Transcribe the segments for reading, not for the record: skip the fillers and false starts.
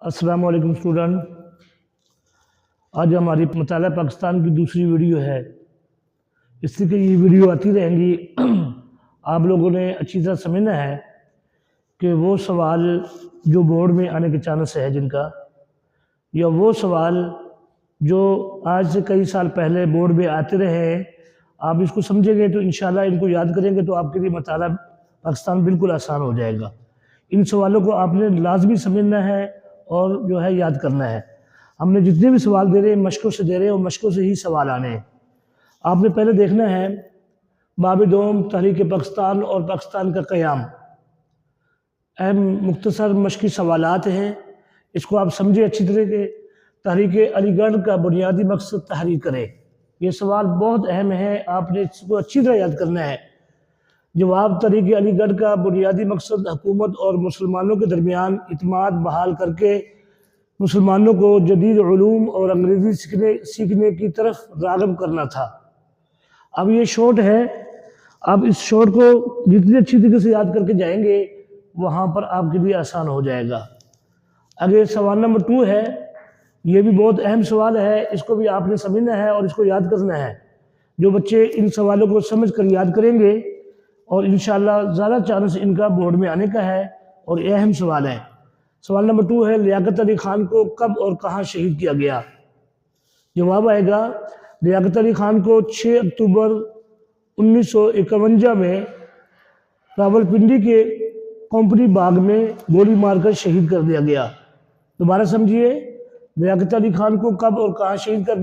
अस्सलाम वालेकुम स्टूडेंट। आज हमारी मताला पाकिस्तान की दूसरी वीडियो है, इसलिए ये वीडियो आती रहेंगी। आप लोगों ने अच्छी तरह समझना है कि वो सवाल जो बोर्ड में आने के चांस है जिनका, या वो सवाल जो आज से कई साल पहले बोर्ड में आते रहे हैं, आप इसको समझेंगे तो इंशाल्लाह इनको याद करेंगे तो आपके लिए मताला पाकिस्तान बिल्कुल आसान हो जाएगा। इन सवालों को आपने लाजमी समझना है और जो है याद करना है। हमने जितने भी सवाल दे रहे हैं मशकों से दे रहे हैं और मशकों से ही सवाल आने हैं। आपने पहले देखना है बाब दोम, तहरीक पाकिस्तान और पाकिस्तान का क़याम, अहम मुख्तसर मशकी सवालात हैं। इसको आप समझे अच्छी तरह के। तहरीक अलीगढ़ का बुनियादी मकसद तहरीक करे, ये सवाल बहुत अहम है, आपने इसको अच्छी तरह याद करना है। जवाब, तहरीक अलीगढ़ का बुनियादी मकसद हुकूमत और मुसलमानों के दरमियान इत्मीनान बहाल करके मुसलमानों को जदीद उलूम और अंग्रेज़ी सीखने की तरफ राग़िब करना था। अब ये शॉर्ट है, आप इस शॉर्ट को जितनी अच्छी तरीके से याद करके जाएंगे वहाँ पर आपके लिए आसान हो जाएगा। आगे सवाल नंबर 2 है, ये भी बहुत अहम सवाल है, इसको भी आपने समझना है और इसको याद करना है। जो बच्चे इन सवालों को समझ कर याद करेंगे और इंशाअल्लाह ज़्यादा चांस इनका बोर्ड में आने का है, और ये अहम सवाल है। सवाल नंबर 2 है, लियाकत अली खान को कब और कहाँ शहीद किया गया? जवाब आएगा, लियाकत अली खान को 6 अक्टूबर 1951 में रावलपिंडी के कंपनी बाग में गोली मारकर शहीद कर दिया गया। दोबारा समझिए, लियाकत अली खान को कब और कहाँ शहीद किया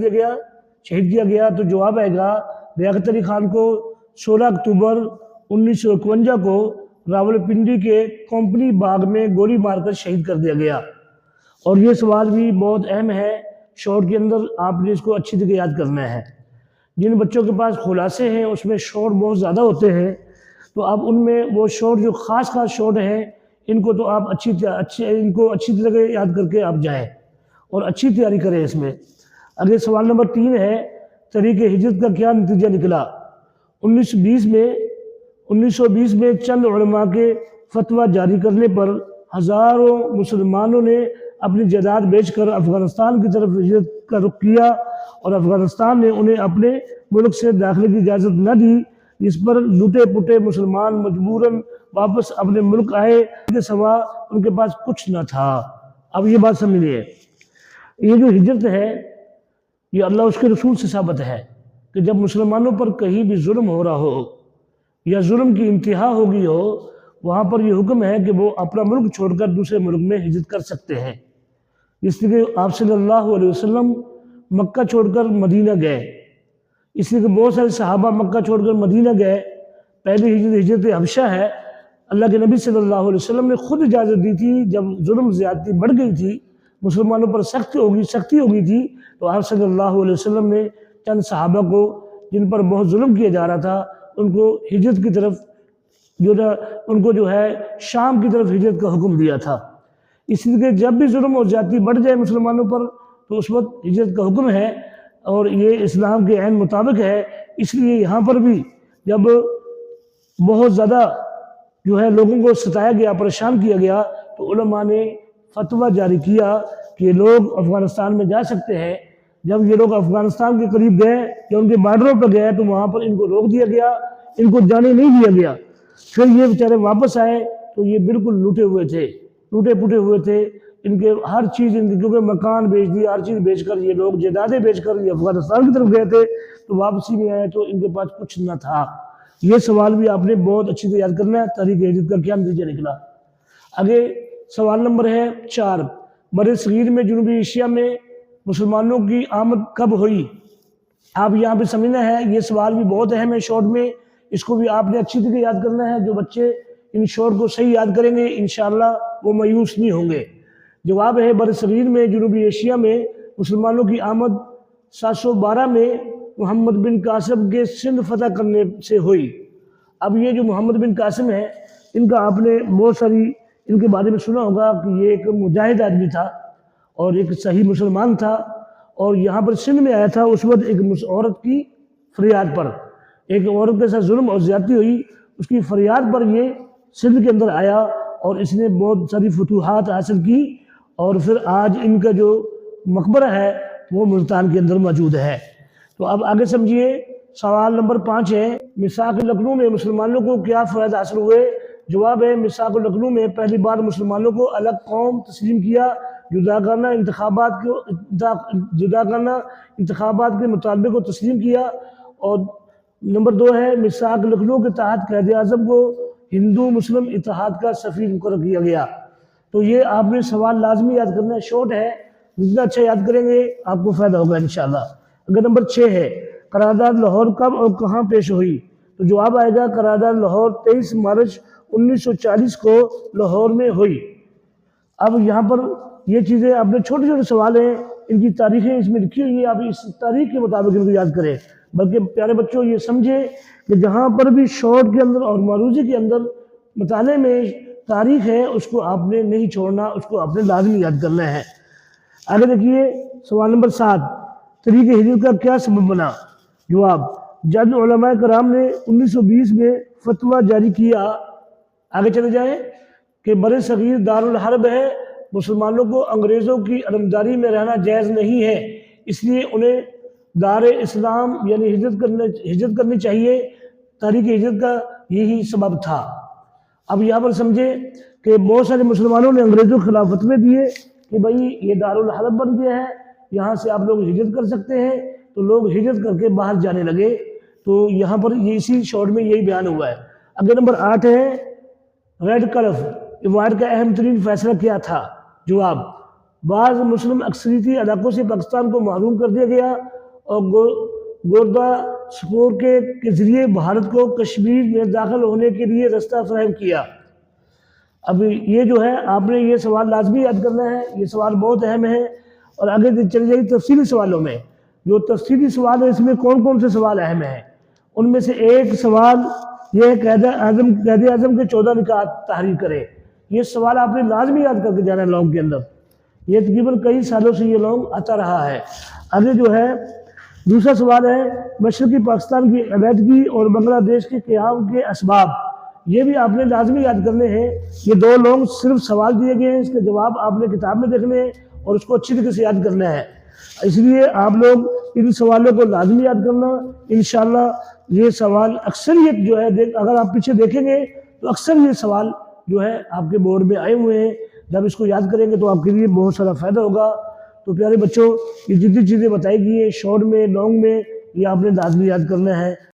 गया? तो जवाब आएगा, लियाकत अली खान को 16 अक्टूबर 1951 को रावलपिंडी के कंपनी बाग में गोली मारकर शहीद कर दिया गया। और ये सवाल भी बहुत अहम है, शॉर्ट के अंदर आपने इसको अच्छी तरह याद करना है। जिन बच्चों के पास खुलासे हैं उसमें शॉर्ट बहुत ज़्यादा होते हैं, तो आप उनमें वो शॉर्ट जो ख़ास शॉर्ट हैं इनको तो आप इनको अच्छी तरह याद करके आप जाएँ और अच्छी तैयारी करें इसमें। अगले सवाल नंबर 3 है, तहरीक हिजरत का क्या नतीजा निकला? 1920 में चंद उलमा के फतवा जारी करने पर हज़ारों मुसलमानों ने अपनी जायदाद बेचकर अफ़गानिस्तान की तरफ हिजरत का रुख किया, और अफ़गानिस्तान ने उन्हें अपने मुल्क से दाखिले की इजाज़त न दी, जिस पर लूटे पुटे मुसलमान मजबूरन वापस अपने मुल्क आए, के सिवा उनके पास कुछ न था। अब ये बात समझिए, ये जो हिजरत है ये अल्लाह उसके रसूल से साबित है कि जब मुसलमानों पर कहीं भी जुल्म हो रहा हो या जुल्म की इंतहा हो गई हो, वहाँ पर ये हुक्म है कि वो अपना मुल्क छोड़कर दूसरे मुल्क में हिजरत कर सकते हैं। इसलिए आप सल्लल्लाहु अलैहि वसल्लम मक्का छोड़कर मदीना गए, इसलिए कि बहुत सारे सहाबा मक्का छोड़कर मदीना गए। पहली हिजरत हबशा है, अल्लाह के नबी सल्लल्लाहु अलैहि वसल्लम ने खुद इजाज़त दी थी। जब जुल्म ज़्यादती बढ़ गई थी, मुसलमानों पर सख्ती हो गई थी, तो आप सल्लल्लाहु अलैहि वसल्लम ने चंद सहाबा को जिन पर बहुत जुल्म किया जा रहा था उनको हिजरत की तरफ उनको जो है शाम की तरफ हिजरत का हुक्म दिया था। इसलिए जब भी जुल्म और ज़्यादती बढ़ जाए मुसलमानों पर तो उस वक्त हिजरत का हुक्म है, और ये इस्लाम के ऐन मुताबिक है। इसलिए यहाँ पर भी जब बहुत ज़्यादा जो है लोगों को सताया गया, परेशान किया गया, तो उलमा ने फतवा जारी किया कि लोग अफ़गानिस्तान में जा सकते हैं। जब ये लोग अफ़गानिस्तान के करीब गए या उनके बॉर्डरों पर गए तो वहाँ पर इनको रोक दिया गया, इनको जाने नहीं दिया गया। फिर ये बेचारे वापस आए तो ये बिल्कुल टूटे फूटे हुए थे। इनके हर चीज़, क्योंकि मकान बेच दिया, हर चीज़ बेचकर ये लोग जायदादें बेचकर ये अफ़गानिस्तान की तरफ गए थे, तो वापसी में आए तो इनके पास कुछ न था। ये सवाल भी आपने बहुत अच्छी तरह याद करना है, तहरीक हिजरत का क्या नतीजा निकला। आगे सवाल नंबर है 4, बड़े सगीर में जनूबी एशिया में मुसलमानों की आमद कब हुई? आप यहाँ पे समझना है, ये सवाल भी बहुत अहम है शॉर्ट में, इसको भी आपने अच्छी तरह याद करना है। जो बच्चे इन शॉर्ट को सही याद करेंगे इंशाअल्लाह वो मायूस नहीं होंगे। जवाब है, बरसगीर में जनूबी एशिया में मुसलमानों की आमद 712 में मोहम्मद बिन कासिम के सिंध फतह करने से हुई। अब ये जो मोहम्मद बिन कासिम है, इनका आपने बहुत सारी इनके बारे में सुना होगा कि ये एक मुजाहिद आदमी था और एक सही मुसलमान था, और यहाँ पर सिंध में आया था। उस वक्त एक औरत की फरियाद पर, एक औरत के साथ जुल्म और ज़्यादती हुई, उसकी फरियाद पर ये सिंध के अंदर आया और इसने बहुत सारी फतूहात हासिल की اور پھر آج ان کا جو مقبرہ ہے وہ ملتان کے اندر موجود ہے۔ تو اب آگے سمجھیے، سوال نمبر 5 ہے، میثاق لکھنؤ میں مسلمانوں کو کیا فوائد حاصل ہوئے؟ جواب ہے، میثاق لکھنؤ میں پہلی بار مسلمانوں کو الگ قوم تسلیم کیا، جدا کرنا انتخابات کے مطالبے کو تسلیم کیا، اور نمبر 2 ہے، میثاق لکھنؤ کے تحت قائد اعظم کو ہندو مسلم اتحاد کا سفیر مقرر کیا گیا۔ تو یہ آپ نے سوال لازمی یاد کرنا ہے، شارٹ ہے، جتنا اچھا یاد کریں گے آپ کو فائدہ ہوگا انشاءاللہ۔ اگر نمبر 6 ہے، قرارداد لاہور کب اور کہاں پیش ہوئی؟ تو جواب آئے گا، قرارداد لاہور 23 مارچ 1940 کو لاہور میں ہوئی۔ اب یہاں پر یہ چیزیں آپ نے چھوٹے چھوٹے سوال ہیں، ان کی تاریخیں اس میں لکھی ہوئی ہیں، آپ اس تاریخ کے مطابق ان کو یاد کریں۔ بلکہ پیارے بچوں یہ سمجھے کہ جہاں پر بھی شارٹ کے اندر اور معروضی کے اندر مطالعے میں تاریخ ہے، اس کو آپ نے نہیں چھوڑنا، اس کو آپ نے لازمی یاد کرنا ہے۔ آگے دیکھیے سوال نمبر 7، طریق ہجرت کا کیا سبب بنا؟ جواب، جب علماء کرام نے 1920 میں فتویٰ جاری کیا، آگے چلے جائیں، کہ بر صغیر دارالحرب ہے، مسلمانوں کو انگریزوں کی علمداری میں رہنا جائز نہیں ہے، اس لیے انہیں دار اسلام یعنی ہجرت کرنی چاہیے۔ تحریک ہجرت کا یہی سبب تھا۔ اب یہاں پر سمجھے کہ بہت سارے مسلمانوں نے انگریزوں کے خلاف فتوے دیے کہ بھائی یہ دارالحرب بن گیا ہے، یہاں سے آپ لوگ ہجرت کر سکتے ہیں، تو لوگ ہجرت کر کے باہر جانے لگے۔ تو یہاں پر اسی شارٹ میں یہی بیان ہوا ہے۔ اگر نمبر 8 ہے، ریڈ کلف ایوارڈ کا اہم ترین فیصلہ کیا تھا؟ جواب، بعض مسلم اکثریتی علاقوں سے پاکستان کو محروم کر دیا گیا اور گوردہ سکور کے ذریعے بھارت کو کشمیر میں داخل ہونے کے لیے راستہ فراہم کیا۔ اب یہ جو ہے آپ نے یہ سوال لازمی یاد کرنا ہے، یہ سوال بہت اہم ہے۔ اور آگے چلی جائیے تفصیلی سوالوں میں، جو تفصیلی سوال ہے اس میں کون کون سے سوال اہم ہیں؟ ان میں سے ایک سوال یہ ہے، قائد اعظم کے 14 نکات تحریر کرے۔ یہ سوال آپ نے لازمی یاد کر کے جانا ہے لانگ کے اندر، یہ تقریباً کئی سالوں سے یہ لانگ آتا رہا ہے۔ آگے جو ہے دوسرا سوال ہے، مشرقی پاکستان کی علیحدگی اور بنگلہ دیش کے قیام کے اسباب، یہ بھی آپ نے لازمی یاد کرنے ہیں۔ یہ 2 لانگ صرف سوال دیے گئے ہیں، اس کے جواب آپ نے کتاب میں دیکھنے ہیں اور اس کو اچھی طریقے سے یاد کرنا ہے۔ اس لیے آپ لوگ ان سوالوں کو لازمی یاد کرنا۔ انشاءاللہ یہ سوال اکثریت جو ہے، اگر آپ پیچھے دیکھیں گے تو اکثر یہ سوال جو ہے آپ کے بورڈ میں آئے ہوئے ہیں۔ جب اس کو یاد کریں گے تو آپ کے لیے بہت سارا فائدہ ہوگا۔ تو پیارے بچوں، یہ جتنی چیزیں بتائی گئی ہیں شارٹ میں، لانگ میں، یہ آپ نے لازمی یاد کرنا ہے۔